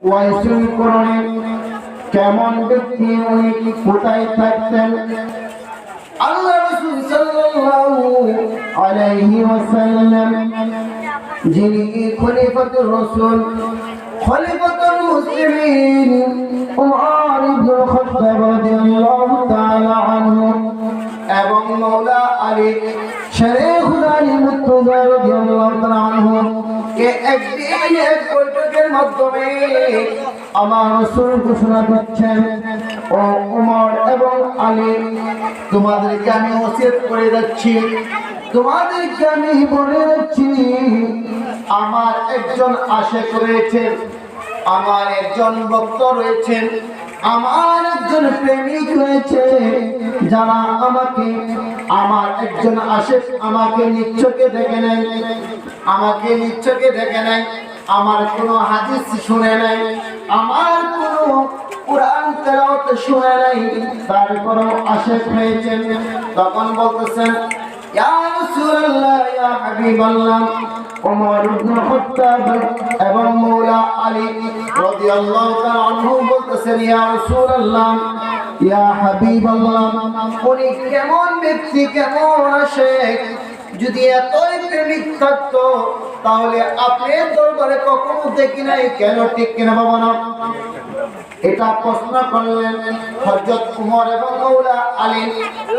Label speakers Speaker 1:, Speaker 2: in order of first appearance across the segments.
Speaker 1: ওয়াইসুল করণে কেমন ব্যক্তি, উনি কোথায় থাকতেন? আল্লাহ রাসূল সাল্লাল্লাহু আলাইহি ওয়াসাল্লাম যিনি খলিফাতুর রাসূল, খলিফাতুল মুসলিমিন উমর ইবনে খাত্তাব রাদিয়াল্লাহু তাআলা আনহু এবং মাওলা আলী শরীফুল আলী মুর্তজা রাদিয়াল্লাহু তাআলা আনহু কে একদিন এক বৈঠকের মাধ্যমে আমার রাসূল ঘোষণা করছেন, ও উমর এবং আলী, তোমাদেরকে আমি ওসিয়ত করে যাচ্ছি, তোমাদেরকে আমি বলে যাচ্ছি, আমার একজন আশিক রয়েছেন, আমার একজন ভক্ত রয়েছেন, আমার একজন প্রেমিক রয়েছে, যারা আমাকে, আমার একজন আশিক আমাকে নিচ্ছকে দেখে নাই, আমাকে নিচ্ছকে দেখে নাই, আমার কোনো হাদিস শুনে নাই, আমার কোনো কুরআন তেলাওয়াত শুনে নাই, তারপরও আশিক হয়েছেন। তখন বলতেছেন, ইয়া রাসূলুল্লাহ, ইয়া হাবিবাল্লাহ, ওমর ইবনে খাত্তাব এবং মাওলা আলী রাদিয়াল্লাহু তাআলা আনহু বলতেছেন, ইয়া রাসূলুল্লাহ, ইয়া হাবিবাল্লাহ, উনি কেমন ব্যক্তি, কেমন আশিক, যদি এতই প্রেমিক থাকতো তাহলে আপনার দরবারে কখনো দেখি নাই কেন? ঠিক কিনা বাবা না? এটা প্রশ্ন করলেন হযরত উমর এবং মাওলা আলী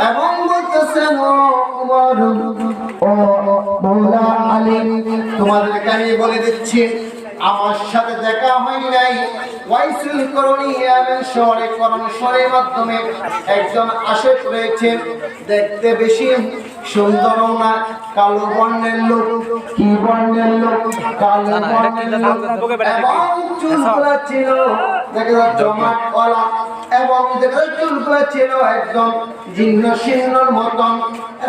Speaker 1: এবং বলতেছেন, ও উমর, ও মাওলা আলী, তোমাদেরকে আমি বলে দিচ্ছি, আমার সাথে দেখা হয় নাই। ওয়াইসুল করণী ইয়ামেন শহরে করণ শহরের মাধ্যমে একজন আশিক রয়েছে, দেখতে বেশি সুন্দর না, কালো বর্ণের লোক। কি বর্ণের লোক? কালো বর্ণের লোক, এবং চুলগুলা ছিল দেখা জমাট কলা, এবং দেখা চুলগুলা ছিল একদম জীর্ণ শীর্ণর মতন,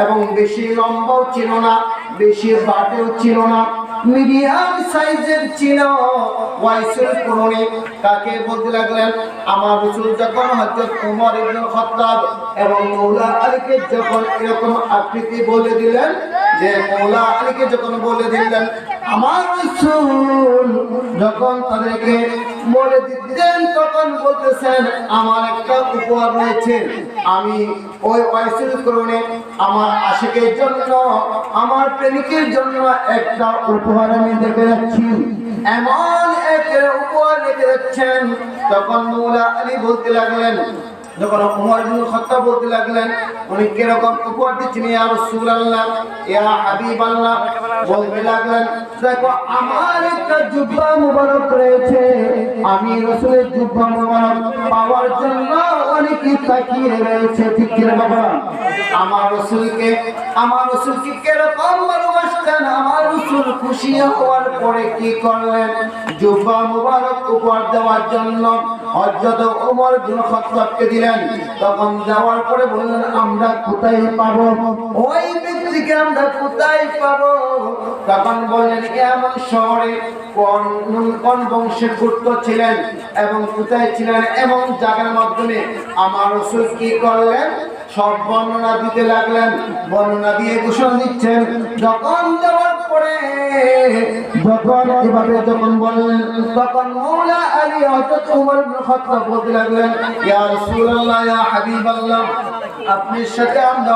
Speaker 1: এবং বেশি লম্বাও ছিল না, বেশি বাটেও ছিল না, মিডিয়াম সাইজের ছিল। ওয়াইসুল করণী কাকে বলতে লাগলেন? আমার রাসূল যখন হযরত উমর ইবনে খাত্তাব এবং মাওলা আলীকে যখন এরকম আকৃতি বলে দিলেন, যে মাওলা আলীকে যখন বলে দিলেন, আমার রাসূল যখন তাদেরকে বলে দিতেন তখন বলতেছেন, আমার একটা উপহার রয়েছে, আমি ওই ওয়াইসুল করণে আমার আশিকের জন্য, আমার প্রেমিকের জন্য একটা উপহার আমি দেখে যাচ্ছি। এমন একটা উপহার রেখে যাচ্ছেন। তখন মাওলা আলী বলতে লাগলেন, যখন উমর ইবনে খাত্তাব বলতে লাগলেন, উনি কিরকম উপহার দিচ্ছেন? ইয়া রাসূলুল্লাহ, ইয়া হাবিবাল্লাহ, বলতে লাগলেন, দেখো আমার একটা জুব্বা মুবারক রয়েছে, আমি রাসূলের জুব্বা মুবারক পাওয়ার জন্য অনেকে তাকিয়ে রয়েছে। ঠিক কি বাবা? আমার রাসূলকে কিরকম ভালোবাসতেন, আমার রাসূল খুশি হওয়ার পরে কি করলেন? জুব্বা মুবারক উপহার দেওয়ার জন্য হযরত উমর ইবনে খাত্তাবকে দিলেন। তখন যাওয়ার পরে বললেন, আমরা কোথায় পাবো ওই ব্যক্তিকে, আমরা কোথায় পাবো? তখন বললেন, এমন শহরে কোন বংশের পুত্র ছিলেন এবং কোথায় ছিলেন, এমন জায়গার মাধ্যমে আমার রাসূল কি করলেন? সব বর্ণনা দিতে লাগলেন। বর্ণনা দিয়ে ঘোষণা দিচ্ছেন। যখন যাওয়ার পরে যখন এভাবে যখন বললেন, তখন মাওলা আলী হযরত উমর ইবনে খাত্তাব বলতে লাগলেন, ইয়া রাসূলুল্লাহ, ইয়া হাবিবাল্লাহ, আপনার সাথে আমরা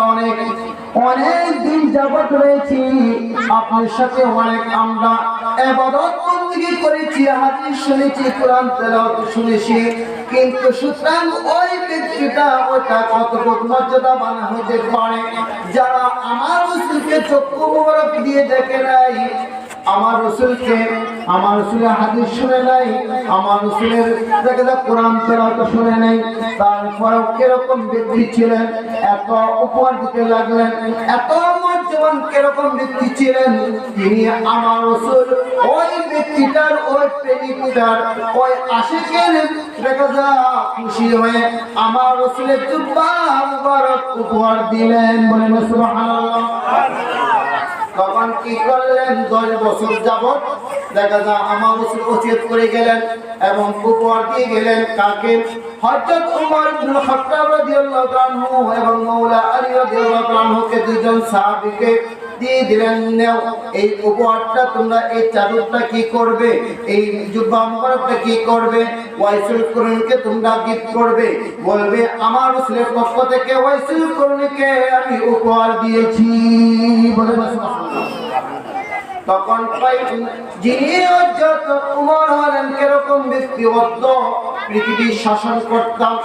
Speaker 1: অনেক দিন যাবত রয়েছি, আপনার সাথে অনেক আমরা ইবাদত বন্দেগী করেছি, হাদিস শুনেছি, কোরআন তেলাওয়াত শুনেছি, কিন্তু সুতরাং ওই ব্যক্তিটা ওটা কতটুকু মর্যাদাবান হতে পারে যারা আমার রাসূলকে চক্ষু মোবারক দিয়ে দেখে নাই, আমার রাসূলের হাদিস শুনে নাই, আমার রাসূলের দেখা কোরআন তেলাওয়াত শুনে নাই, তারপরেও কিরকম ব্যক্তি ছিলেন? এত উপহার দিতে লাগলেন। এত মর্যাদাবান কিরকম ব্যক্তি ছিলেন? তিনি আমার রাসূল ওই ব্যক্তিটার, ওই প্রেমিকটার, ওই আশিকের দেখা খুশি হয়ে আমার রাসূলের জুব্বা মুবারক উপহার দিলেন। বলেন সুবহানাল্লাহ। তখন কি করলেন? 10 বছর যাবত দেখা যায় আমার রাসূল ওসিয়ত করে গেলেন এবং উপহার দিয়ে গেলেন কাকে? হযরত উমর ইবনে খাত্তাব রাদিয়াল্লাহু তাআলা আনহু এবং মাওলা আলী রাদিয়াল্লাহু তাআলা আনহুকে, দুইজন সাহাবীকে দিয়ে দিলেন, নাও এই উপহারটা তোমরা, এই চাদরটা কি করবে, এই জুব্বা মুবারকটা কি করবে, ওয়াইসুল করণীকে তোমরা গিফট করবে, বলবে আমার রাসূলের পক্ষ থেকে ওয়াইসুল করণীকে আমি উপহার দিয়েছি। বলে তখন যিনি হযরত উমর হলেন কিরকম ব্যক্তি, পৃথিবীর শাসন করতাম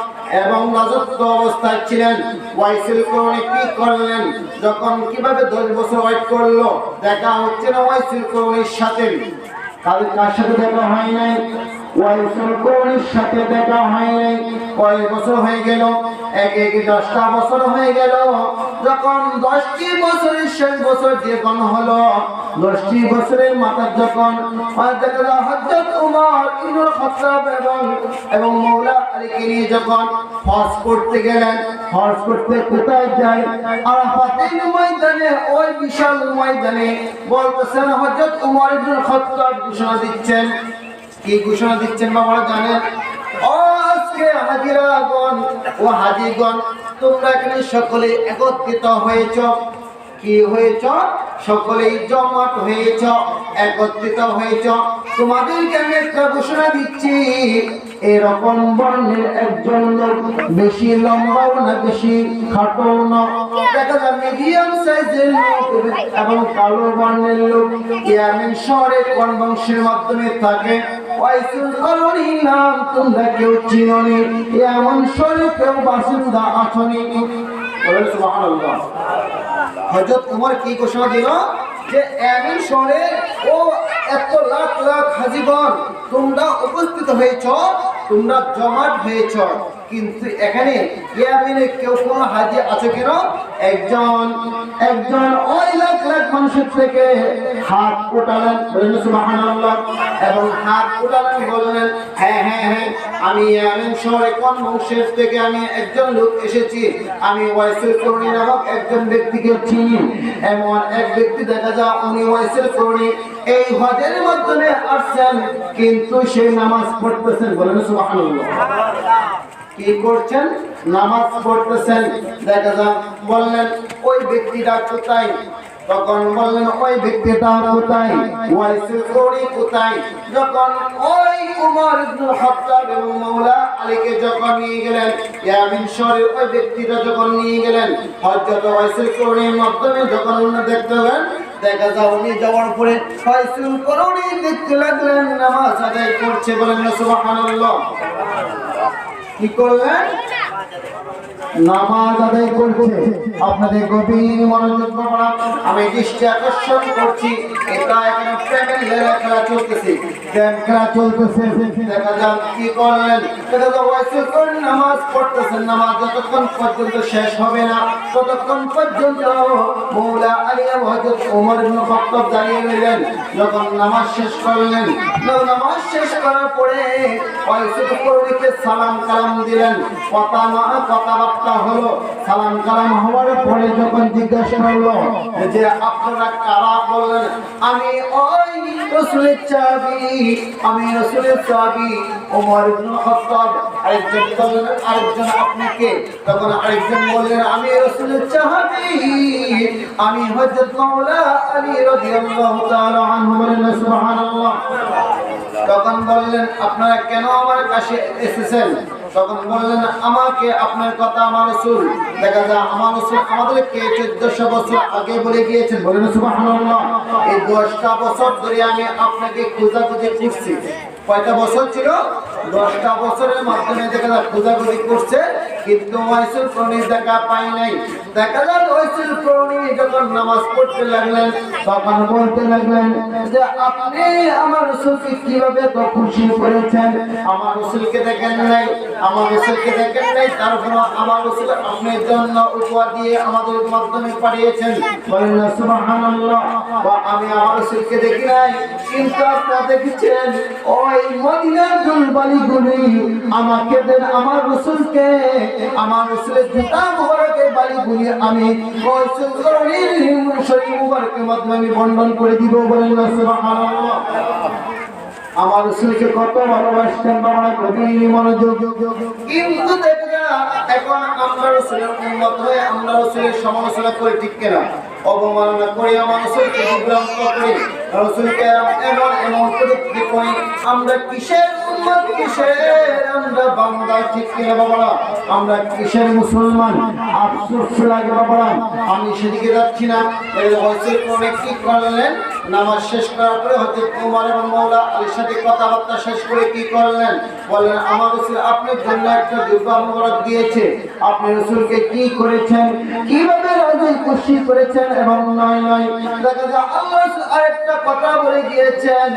Speaker 1: এবং রাজত্ব অবস্থায় ছিলেন। ওয়াইসুল করণী কি করলেন, যখন কিভাবে 10 বছর ওয়েট করলো, দেখা হচ্ছে না ওয়াইসুল করণীর সাথে। কার সাথে দেখা হয় নাই? ওয়াইসুল করণীর সাথে দেখা হয় নাই। কয়েক বছর হয়ে গেল, একে 10টা বছর হয়ে গেল। যখন 10টি বছরের শেষ বছর যখন হলো, 10টি বছরের মাথায় যখন হযরত উমর ইবনে খাত্তাব এবং মওলা আলীকে নিয়ে যখন হজ করতে গেলেন, হজ করতে কোথায় যায়? আরাফাতের ময়দানে, ওই বিশাল ময়দানে বলতেছেন হযরত উমর ইবনে খাত্তাব ঘোষণা দিচ্ছেন। কি ঘোষণা দিচ্ছেন বাবা জানেন? ও আজকে হাজিরাগণ ও হাজিগণ, তোমরা এখানে সকলে একত্রিত হয়েছ। কি হয়েছ? সকলেই জমাট হয়েছ, একত্রিত হয়েছ। তোমাদেরকে আমি একটা ঘোষণা দিচ্ছি, এরকম বর্ণের একজন লোক, বেশি লম্বাও না বেশি খাটো না, দেখা যায় মিডিয়াম সাইজের লোক এবং কালো বর্ণের লোক ইয়ামেন শহরে কোন বংশের মাধ্যমে থাকে। ওয়াইসুল করণী নাম তোমরা কেউ চিনোনি, এমন শহরে কেউ বাসিন্দা আছোনি। বলেন সুবহানাল্লাহ। হযরত উমর কি ঘোষণা দিল যে ইয়ামেন শহরে ও এত লাখ লাখ হাজীগণ তোমরা উপস্থিত হয়েছ, তোমরা জমাট হয়েছ, কিন্তু এখানে ইয়ামেনে কেউ কোনো হাজী আছে কেন? একজন ওই লাখ লাখ মানুষের থেকে হাত উঠালেন। বলেন সুবহানাল্লাহ। এবং হাত উঠালেন, বললেন হ্যাঁ হ্যাঁ হ্যাঁ, আমি ইয়ামেন শহরে কোন বংশের থেকে আমি একজন লোক এসেছি, আমি ওয়াইসুল করণী নামক একজন ব্যক্তিকে চিনি। এমন এক ব্যক্তি দেখা যায় উনি ওয়াইসুল করণী এই হজের মাধ্যমে আসছেন, কিন্তু সে নামাজ পড়তেছেন। বলেন সুবহানাল্লাহ। কি করছেন? নামাজ পড়তেছেন। দেখা যায় বললেন ওই ব্যক্তিটা কোথায়? তখন বললেন ওই ব্যক্তিটা কোথায়? ওয়াইসুল করণী কোথায়? যখন ওই উমর ইবনে খাত্তাব এবং মওলা আলীকে যখন নিয়ে গেলেন, ইয়ামিন শহরের ওই ব্যক্তিটা যখন নিয়ে গেলেন, হযরত ওয়াইসুল করণীর মাধ্যমে যখন উনি দেখতে গেলেন, দেখা যায় উনি যাওয়ার পরে ওয়াইসুল করণী দেখতে লাগলেন নামাজ আদায় করছে। বলেন সুবহানাল্লাহ। কি করলেন? নামাজ আদায় করছে। আপনাদের গভীর মনোযোগ বাবা, আমি দৃষ্টি আকর্ষণ করছি, এটা এখানে প্রেমের খেলা চলতেছে, প্রেম খেলা চলতেছে। দেখা যাক কি করলেন। দেখা যাক ওয়াইসুল করণী নামাজ পড়তেছেন। নামাজ যতক্ষণ পর্যন্ত শেষ হবে না, ততক্ষণ পর্যন্ত মওলা আলী এবং হযরত ওমর ইবনে খাত্তাব দাঁড়িয়ে রইলেন। যখন নামাজ শেষ করলেন, নামাজ শেষ করার পরে ওয়াইসুল করণীকে সালাম কালাম দিলেন। কথাবার্তা হলো। সালাম কালাম হওয়ার পরে যখন জিজ্ঞাসা করলো যে আপনারা কারা, বললেন আমি ওই রাসূলের চাবি, আমি রাসূলের চাবি ওমর ইবনে খাত্তাব। আরেকজন বললেন আরেকজন আপনি কে? তখন আরেকজন বললেন আমি রাসূলের চাবি, আমি হযরত মাওলা আলী রাদিয়াল্লাহু তাআলা আনহু। বলেন সুবহানাল্লাহ। তখন বললেন আপনারা কেন আমার কাছে এসেছেন? তখন বললেন আমাকে আপনার কথা আমার রাসূল, দেখা যায় আমার রাসূল আমাদেরকে 1400 বছর আগে বলে গিয়েছেন। বলেন সুবহানাল্লাহ। এই 10টা বছর ধরে আমি আপনাকে খোঁজাখুঁজি করছি। কয়টা বছর ছিল? 10টা বছরের মাধ্যমে দেখা যায় খোঁজাখুঁজি করছে, কিন্তু ওয়াইসুল করণী দেখা পাই নাই। দেখা যায় ওয়াইসুল করণী যখন নামাজ পড়তে লাগলেন, তখন বলতে লাগলেন যে আপনি আমার রাসূলকে কিভাবে তো খুশি করেছেন, আমার রাসূলকে দেখেন নাই, আমার রাসূলকে দেখেন নাই, তারপর আমার রাসূল আপনার জন্য উপহার দিয়ে আমাদের মাধ্যমে পাঠিয়েছেন। বলেন না সুবহানাল্লাহ। আমি আমার রাসূলকে দেখি নাই, কিন্তু আপনারা দেখেছেন ওই মদিনার দুলবালিগুলি আমাকে দেন, আমার রাসূলকে, আমার রাসূলের জুতা মুবারকের বালিগুলি আমি ওয়াইসুল করণীর শরীর মুবারকের মাধ্যমে আমি বন্ধন করে দিব। বলেন না সুবহানাল্লাহ। আমার রাসূলকে কত ভালোবাসতেন বাবা, গভীর মনোযোগ। কিন্তু দেখো এখন আমরা রাসূলের উম্মত হয়ে আমরা রাসূলের সমালোচনা করি, ঠিক কিনা? অবমাননা করে আমার রাসূলকে বিভ্রান্ত করে রাসূলকে এমন এমন করে কই আমরা কিসের উম্মত কিসের আমরা বান্দা ঠিক কিনা বাবা আমরা কিসের মুসলমান আফসোস লাগে বাবা আমি সেদিকে যাচ্ছি না এই রাসূল কোনে কি করলেন নামাজ শেষ করার পরে হযরত ওমর এবং মাওলা আলীর সাথে কথাবার্তা শেষ করে কি করলেন বলেন আমার রাসূল আপনার জন্য একটা দুর্বা মোবারক দিয়েছে আপনি রাসূলকে কি করেছেন কিভাবে রাজি খুশি করেছেন এবং নয় নয় দেখা যায় আল্লাহ আরেকটা কথা বলে দিয়েছেন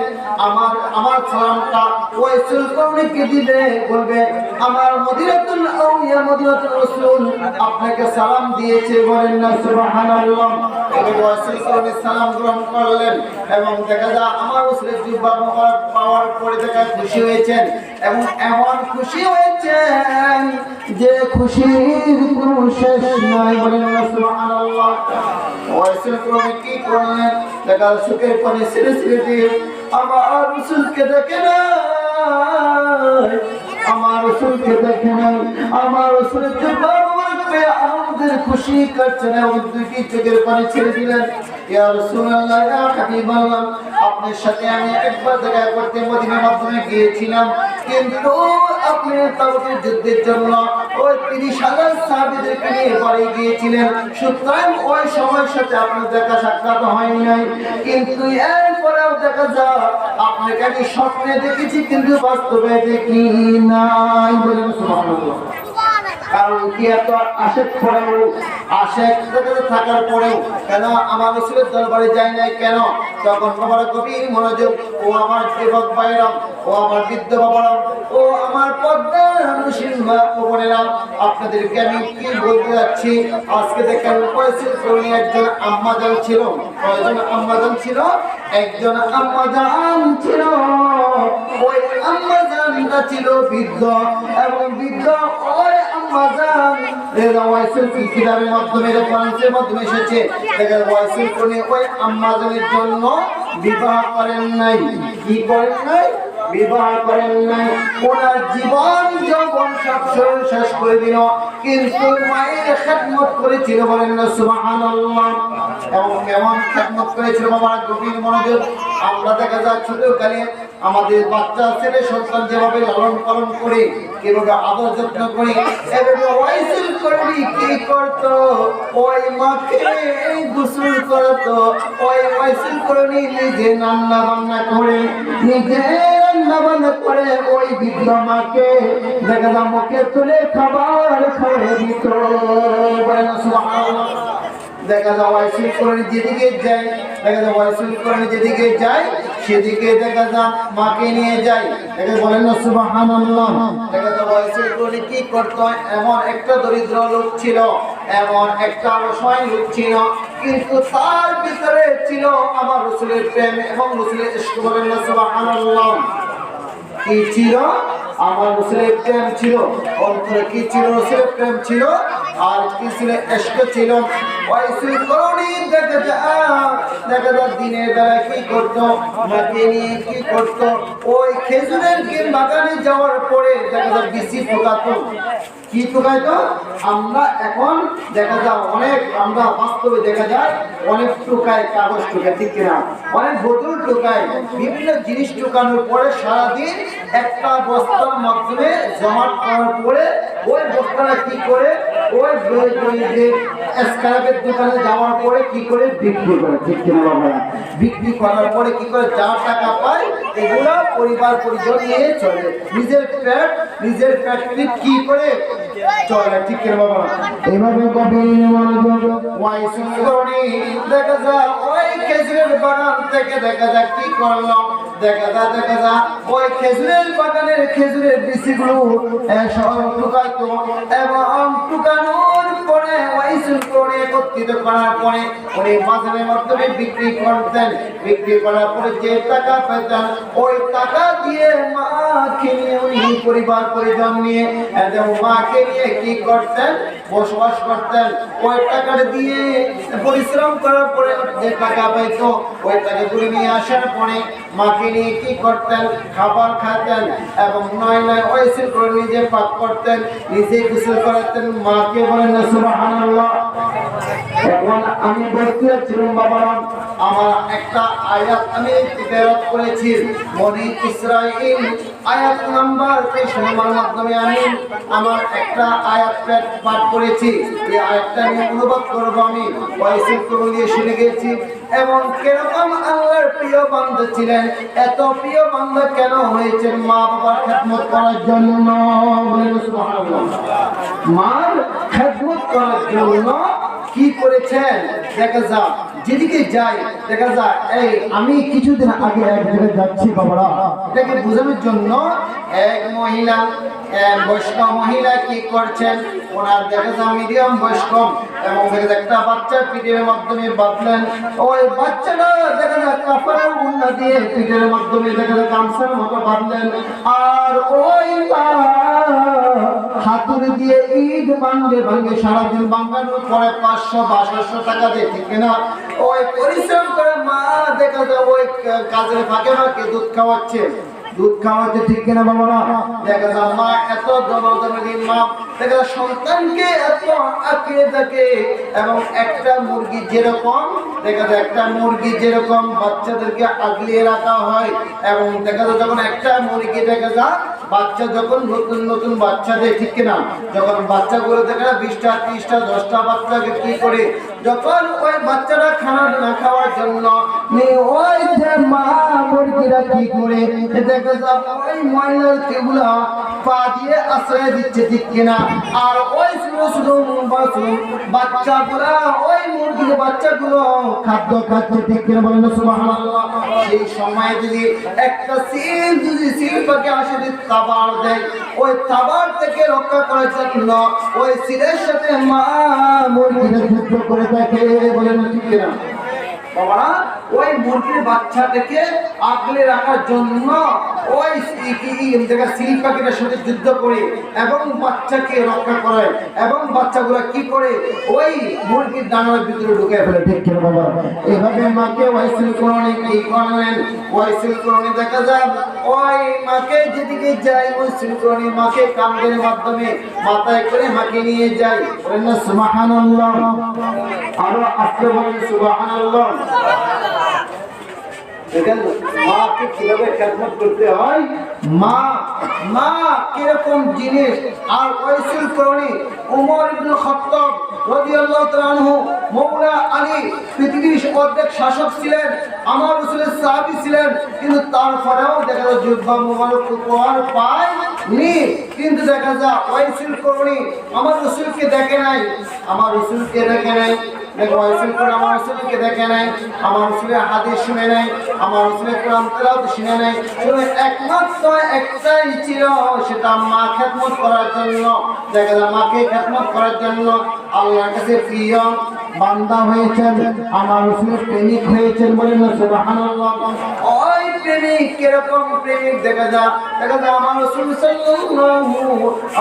Speaker 1: আমার সালামটা ওই সুলতানকে দিবে বলবে আমার মদিনাতুল আউলিয়া মদিনাতুল রাসূল আপনাকে সালাম দিয়েছে বলেন না সুবহানাল্লাহ এবং রাসূল সালাম গ্রহণ করলেন এবং দেখা যায় আমার রাসূলের জিহ্বা মোবারক পাওয়ার পরে দেখা খুশি হয়েছেন এবং এমন খুশি হয়েছেন যে খুশির কোনো শেষ নাই বলেন না সুবহানাল্লাহ রাসূল কি করলেন দেখা সুখের পানি ছেড়ে ছেড়ে দিয়ে আমার রাসূলকে দেখে না আমার রাসূলকে দেখে না আমার রাসূলের জিহ্বা মোবারক পেয়ে আমাদের খুশি করছেন এবং দুইটি চোখের পানি ছেড়ে দিলেন ইয়া রাসূলুল্লাহ ইয়া হাবিবাল্লাহ আপনার সাথে আমি একবার দেখা করতে মদিনার মাধ্যমে গিয়েছিলাম কিন্তু আপনি তাবুকের যুদ্ধের জন্য ওই 30,000 সাহাবীদেরকে নিয়ে বাড়ি গিয়েছিলেন সুতরাং ওই সময়ের সাথে আপনার দেখা সাক্ষাৎ হয় নাই কিন্তু এরপরেও দেখা যায় আপনাকে আমি স্বপ্নে দেখেছি কিন্তু বাস্তবে দেখি নাই বলেন সুবহানাল্লাহ কারণ কি এত আশেক পড়েও আশেক থাকার পরেও কেন আমার রাসূলের দরবারে যায় নাই কেন তখন বাবার গভীর মনোযোগ ও আমার যুবক ভাইরা ও আমার বৃদ্ধ বাবারা ও আমার পর্দা মুসলিমা ও বোনেরা আপনাদেরকে আমি কি বলতে যাচ্ছি আজকে দেখেন পয়সিল করনি একজন আম্মাজান ছিল কয়জন আম্মাজান ছিল একজন আম্মাজান ছিল ওই আম্মাজানটা ছিল বৃদ্ধ এবং বৃদ্ধ ওই আম্মাজান এর ওয়াইসিল কিতাবের মাধ্যমে রেফারেন্সের মাধ্যমে এসেছে দেখেন ওয়াইসিল করনি ওই আম্মাজানের জন্য বিবাহ করেন নাই কি করেন নাই বিবাহ করেন নাই ওনার জীবন যৌবন সব শেষ করে দিল কিন্তু মায়ের খেদমত করেছিল বলেন না সুবহানাল্লাহ এবং কেমন খেদমত করেছিল বাবা গভীর মনোযোগ আমরা দেখা যায় ছোটকালে আমাদের বাচ্চা ছেলে সন্তান যেভাবে লালন পালন করে কিভাবে আদর যত্ন করে এভাবে ওয়াইসিল করবি কি করতো ওই মাকে গোসল করতো ওই ওয়াইসিল করবি নিজে রান্না বান্না করে নিজে রান্না বান্না করে ওই বৃদ্ধ মাকে দেখা যায় মুখে তুলে খাবার খাইয়ে দিত বলেন সুবহানাল্লাহ দেখা যায় ওয়াইসিল করে যেদিকে যায় দেখা যায় ওয়াইসিল করে যেদিকে যায় সেদিকে দেখা যায় মাকে নিয়ে যায় দেখা বলেন না সুবহানাল্লাহ দেখা যায় ওয়াইসিল করে কি করতো এমন একটা দরিদ্র লোক ছিল এমন একটা অসহায় লোক ছিল কিন্তু তার ভিতরে ছিল আমার রাসূলের প্রেম এবং রাসূলের ইশক বলেন না সুবহানাল্লাহ কি ছিল আমার রাসূলের প্রেম ছিল অন্তরে কি ছিল রাসূলের প্রেম ছিল আর কি ছিল ইশক ছিল ওয়াইসিল করনি দেখা যায় দিনের বেলা কি করতো মাকে নিয়ে কি করতো ওই খেজুরের বাগানে যাওয়ার পরে দেখা যায় বিচি পোকাতো কি পোকাইতো আমরা এখন দেখা যায় অনেক আমরা বাস্তবে দেখা যায় অনেক টোকায় কাগজ টোকায় ঠিক কিনা অনেক বোতল টোকায় বিভিন্ন জিনিস টোকানোর পরে সারাদিন একটা বস্তার মাধ্যমে জমা করার পরে ওই বস্তাটা কি করে ওই যে স্ক্র্যাপের দোকানে যাওয়ার পরে কি করে বিক্রি করে ঠিক কিনা বাবা বিক্রি করার পরে কি করে যা টাকা পায় এগুলো পরিবার পরিজন নিয়ে চলে নিজের পেট কি করে চলে ঠিক কিনা বাবা এইভাবে গভীর মনোযোগ ওয়াইসিল করনি দেখা যায় ওই খেজুরের বাগান থেকে দেখা যায় কি করলো দেখা যায় ওই খেজুরের বাগানের খেজুরের বিচিগুলো সব টুকাইতো এবং টুকানোর পরে ওয়াইসিল করে একত্রিত করার পরে উনি বাজারের মাধ্যমে বিক্রি করতেন বিক্রি করার পরে যে টাকা পেতেন ওই টাকা দিয়ে মাকে নিয়ে উনি পরিবার পরিজন নিয়ে এবং মাকে নিয়ে কি করতেন বসবাস করতেন ওই টাকাটা দিয়ে পরিশ্রম করার পরে যে টাকা পাইতো ওই টাকাগুলো নিয়ে আসার পরে মাকে নিয়ে কি করতেন খাবার খাতেন এবং নয় ওয়াইসিল করে নিজে পাক করতেন নিজে গোসল করাতেন মাকে বলেন না সুবহানাল্লাহ এখন আমি বলতেছিলাম বাবা, আমার একটা আয়াত আমি তেলাওয়াত করেছি, বনি ইসরাঈল আয়াত নাম্বার 23 মাধ্যমে আমি আমার একটা আয়াত পাঠ করেছি। এই আয়াতটা আমি অনুবাদ করব। আমি ওয়াইসিল করে দিয়ে শুনে গেছি এবং কিরকম আল্লাহর প্রিয় বান্দা ছিলেন, এত প্রিয় বান্দা কেন হয়েছেন মা বাবার খেদমত করার জন্য। সুবহানাল্লাহ। মার খেদমত করার জন্য কি করেছেন দেখা যা, যেদিকে যাই দেখা যায়। এই আমি কিছুদিন আগে এক জায়গায় যাচ্ছি বাবারা, এটাকে বোঝানোর জন্য এক মহিলা, বয়স্ক মহিলা কি করছেন, ওনার দেখা যায় মিডিয়াম বয়স্ক এবং একটা বাচ্চা পিঠের মাধ্যমে বাঁধলেন। ওই বাচ্চাটা দেখা যায় কাপড়ের উন্না দিয়ে পিঠের মাধ্যমে দেখা যায় গামছার মতো বাঁধলেন। আর ওই হাতুড়ি দিয়ে ঈদ ভাঙ্গে ভাঙ্গে সারাদিন বাঙ্গানোর পরে 500 বা 700 টাকা দিয়ে, ঠিক না? ওই পরিশ্রম করে মা দেখা যায় ওই কাজের ফাঁকে ফাঁকে দুধ খাওয়াচ্ছে, ঠিক কিনা বাবারা? দেখা যায় মা এত দনদনদি মা দেখা যায় সন্তানকে এত আঁকড়ে থাকে। এবং একটা মুরগি যেরকম দেখা যায়, একটা মুরগি যেরকম বাচ্চাদেরকে আগলিয়ে রাখা হয়, এবং দেখা যায় যখন একটা মুরগি দেখা যায় বাচ্চা যখন নতুন নতুন বাচ্চা দেয়, ঠিক কিনা? যখন বাচ্চাগুলো দেখা যায় 20টা 30টা 10টা বাচ্চাকে কি করে, যখন ওই বাচ্চাটা খানা না খাওয়ার জন্য ওই যে মা মুরগিরা কি করে দেখা যায় ওই ময়লার কেগুলা পা দিয়ে আশ্রয় দিচ্ছে, ঠিক কিনা? আর ওই বাচ্চাগুলা ওই মুরগির বাচ্চাগুলো খাদ্য খাচ্ছে, ঠিক কিনা? বলেন সুবহানাল্লাহ। সেই সময় যদি একটা সিল যদি সিল পাখি আসে তাবার দেয়, ওই তাবার থেকে রক্ষা করার জন্য ওই সিলের সাথে মা মুরগিরা যুদ্ধ করে থাকে, বলেন ঠিক কিনা বাবা? ওই মুরগির বাচ্চাটাকে আগলে রাখার জন্য ওই সিল পাখিটার সাথে যুদ্ধ করে এবং বাচ্চাকে রক্ষা করে, এবং বাচ্চাগুলো কি করে ওই মুরগির ডানার ভিতরে ঢুকে ফেলে, ঠিক কিনা বাবা? এভাবে মাকে ওয়াইসিল করণে কি করলেন, ওয়াইসিল করণে দেখা যায় ওই মাকে যেদিকে যাই ওয়াইসিল করণে মাকে কান্দের মাধ্যমে মাথায় করে মাকে নিয়ে যায়। বলেন না সুবহানাল্লাহ। আরো আস্তে বলেন সুবহানাল্লাহ। দেখেন মাকে কিভাবে খেদমত করতে হয়, মা কিরকম জিনিস। আর ওয়াইসিল করণী ওমর ইবনে খাত্তাব রাদিয়াল্লাহু তাআলা আনহু, মওলা আলী পৃথিবীর অর্ধেক শাসক ছিলেন, আমার রাসূলের সাহাবী ছিলেন, কিন্তু তারপরেও দেখা যায় যুদ্ধ মোবারক উপহার পায়নি। কিন্তু দেখা যায় ওয়াইসিল করণী আমার রাসূলকে দেখে নাই, আমার রাসূলকে দেখে নাই, ওয়াইসিল করণী আমার রাসূলকে দেখে নাই, আমার রাসূলের হাদিস শুনে নাই, আমার রাসূলের কোরআন তেলাওয়াত শুনে নাই। শুধু একমাত্র একটাই ছিল, সেটা মা খেদমত করার জন্য। দেখা যায় মাকে খেদমত করার জন্য আল্লাহর কাছে প্রিয় বান্দা হয়েছেন, আমার রাসূলের প্রেমিক হয়েছেন, বলেন না সুবহানাল্লাহ। ওই প্রেমিক কিরকম প্রেমিক দেখা যায় আমার রাসূল সাল্লাল্লাহু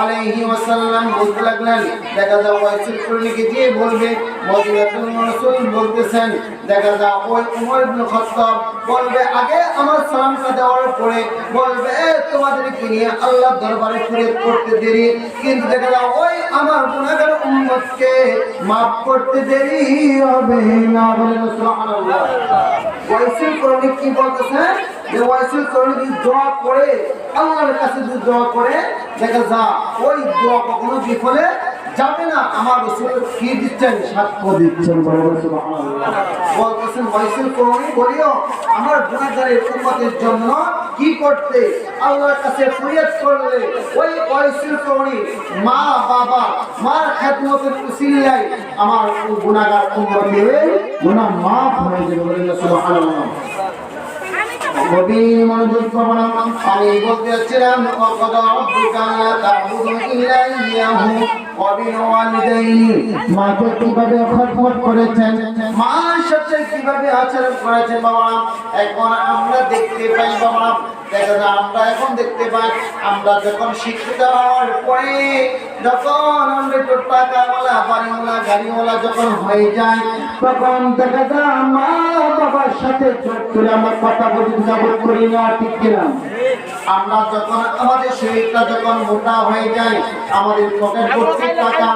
Speaker 1: আলাইহি ওয়াসাল্লাম বলতে লাগলেন, দেখা যায় ওয়াইসিল করণীকে যে বলবে মদিনাতুল রাসূল বলতেছেন, দেখা যায় ওই উমর ইবনে খাত্তাব বলবে আগে আমার সালামটা দেওয়ার পরে বলবে তোমাদেরকে নিয়ে আল্লাহর দরবারে ফরিয়াদ করতে দেরি, কিন্তু দেখা যায় ওই আমার গুনাহগার উম্মতকে মাফ করতে দেরি হবে না, বলেন সুবহানাল্লাহ। ওয়াইসিল করণী কি বলতেছেন, যে ওয়াইসিল করণী দোয়া করে আল্লাহর কাছে যদি দোয়া করে দেখা যায় ওই দোয়া কখনো বিফলে যাবে না। আমার রাসূল কি দিচ্ছেন, সাক্ষ্য দিচ্ছেন, বলেন সুবহানাল্লাহ। বলতেছেন ওয়াইসিল করণী বলিও আমার গুনাহগারের উম্মতের জন্য কি করতে, আল্লাহর কাছে ফরিয়াদ করলে ওই ওয়াইসিল করণী মা বাবা মার খেদমতের উসিলায় আমার গুনাহগার উম্মতের গুনাহ মাফ হয়ে যাবে, বলেন সুবহানাল্লাহ। গভীর মনোযোগ করুন। আমি বলতে যাচ্ছিলাম ওয়াকাদা রাব্বুকা আল্লা তা'বুদু ইল্লা ইয়াহু ওয়া বিল ওয়ালিদাইনি, মাকে কিভাবে খেদমত করেছেন, মার সাথে কিভাবে আচরণ করেছেন বাবা। এখন আমরা দেখতে পাই বাবা, দেখা যায় আমরা এখন দেখতে পাই আমরা যখন শিক্ষিত হওয়ার পরে যখন আমরা একটু টাকাওয়ালা বাড়িওয়ালা গাড়িওয়ালা যখন হয়ে যায় তখন দেখা যায় মা বাবার সাথে চোখ তুলে আমরা কথা বলি করি না, ঠিক কিনা? আমরা যখন আমাদের শরীরটা যখন মোটা হয়ে যায়, আমাদের পকেট ভর্তি টাকা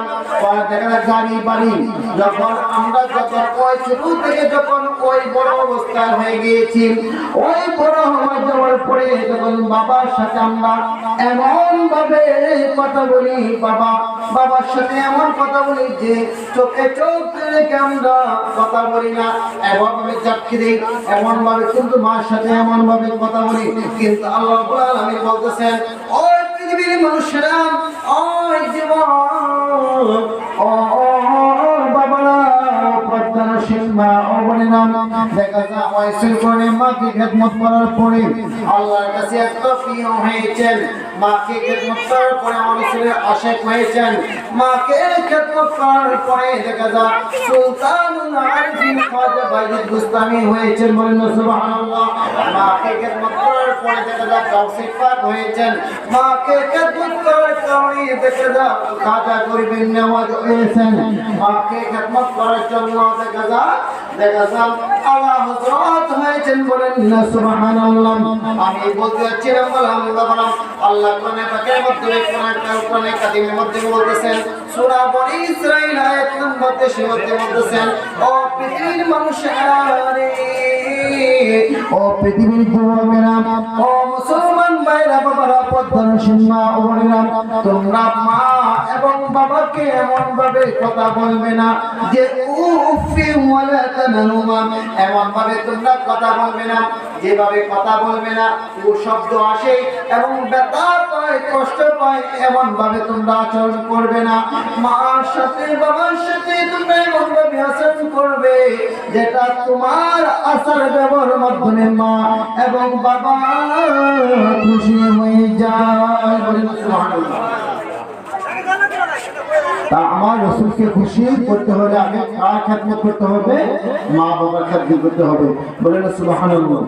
Speaker 1: দেখা যায় গাড়ি বাড়ি, যখন আমরা যখন ওই ছোট থেকে যখন ওই বড় অবস্থা হয়ে গিয়েছি, ওই বড় হওয়া যাওয়ার পরে যখন বাবার সাথে আমরা এমন ভাবে কথা বলি, বাবার সাথে এমন কথা বলি যে চোখে চোখ রেখে আমরা কথা বলি না, এমন ভাবে চাকরি দিই, এমন ভাবে কিন্তু মার সাথে এমন ভাবে কথা বলি। কিন্তু আল্লাহ রাব্বুল আলামিন বলতেছেন, ওই পৃথিবীর মানুষেরা, ওই জীবন, ও বাবারা, পদ্মানসীন মা ও বোনেরা, দেখা যায় ওই সিলকনে মাকে খেদমত করার পরে আল্লাহর কাছে এত প্রিয় হয়েছেন, মাকে খেদমত করার পরে মানুষের আশিক হয়েছেন, মাকে খেদমত করার পরে দেখা যায় সুলতানুল আরিফিন খাজা বাইজিদ বুস্তামি হয়েছেন, বলেন সুবহানাল্লাহ। মাকে খেদমত করার পরে দেখা যায় গাউসে পাক হয়েছেন, মাকে খেদমত করার কারণে দেখা যায় খাজা গরিবের নেওয়াজ হয়েছেন, মাকে খেদমত করার জন্য দেখা যায় আল্লাহ হযরত হয়েছেন, বলেন না সুবহানাল্লাহ। আমি বলতে যাচ্ছিলাম আলহামদুলিল্লাহ, আল্লাহ কোরআনে পাকের মধ্যে কোরআনে কারীমের মধ্যে বলতেছেন, সূরা বনী ইসরাঈল আয়াত নম্বর 23 মধ্যে বলতেছেন, ও পৃথিবীর মানুষেরা, ও পৃথিবীর যুবকেরা, ও মুসলমান ভাইরা, বাবারা, পদ্মানসীন মা ও বোনেরা, তোমরা মা এবং বাবাকে এমন ভাবে কথা বলবে না যে উফি ওয়ালা তানহুমা, এমন ভাবে তোমরা কথা বলবে না, যেভাবে কথা বলবে না ও শব্দ আসে এবং ব্যথা পায়, কষ্ট পায়, এমন ভাবে তোমরা আচরণ করবে না। মার সাথে বাবার সাথে তোমরা এমন ভাবে আচরণ করবে যেটা তোমার আচার ব্যবহারের মাধ্যমে মা এবং বাবা খুশি হয়ে যায়, বলেন সুবহানাল্লাহ। তা আমার রাসূলকে খুশি করতে হলে আগে কার খেদমত করতে হবে? মা বাবার খেদমত করতে হবে, বলেন সুবহানাল্লাহ।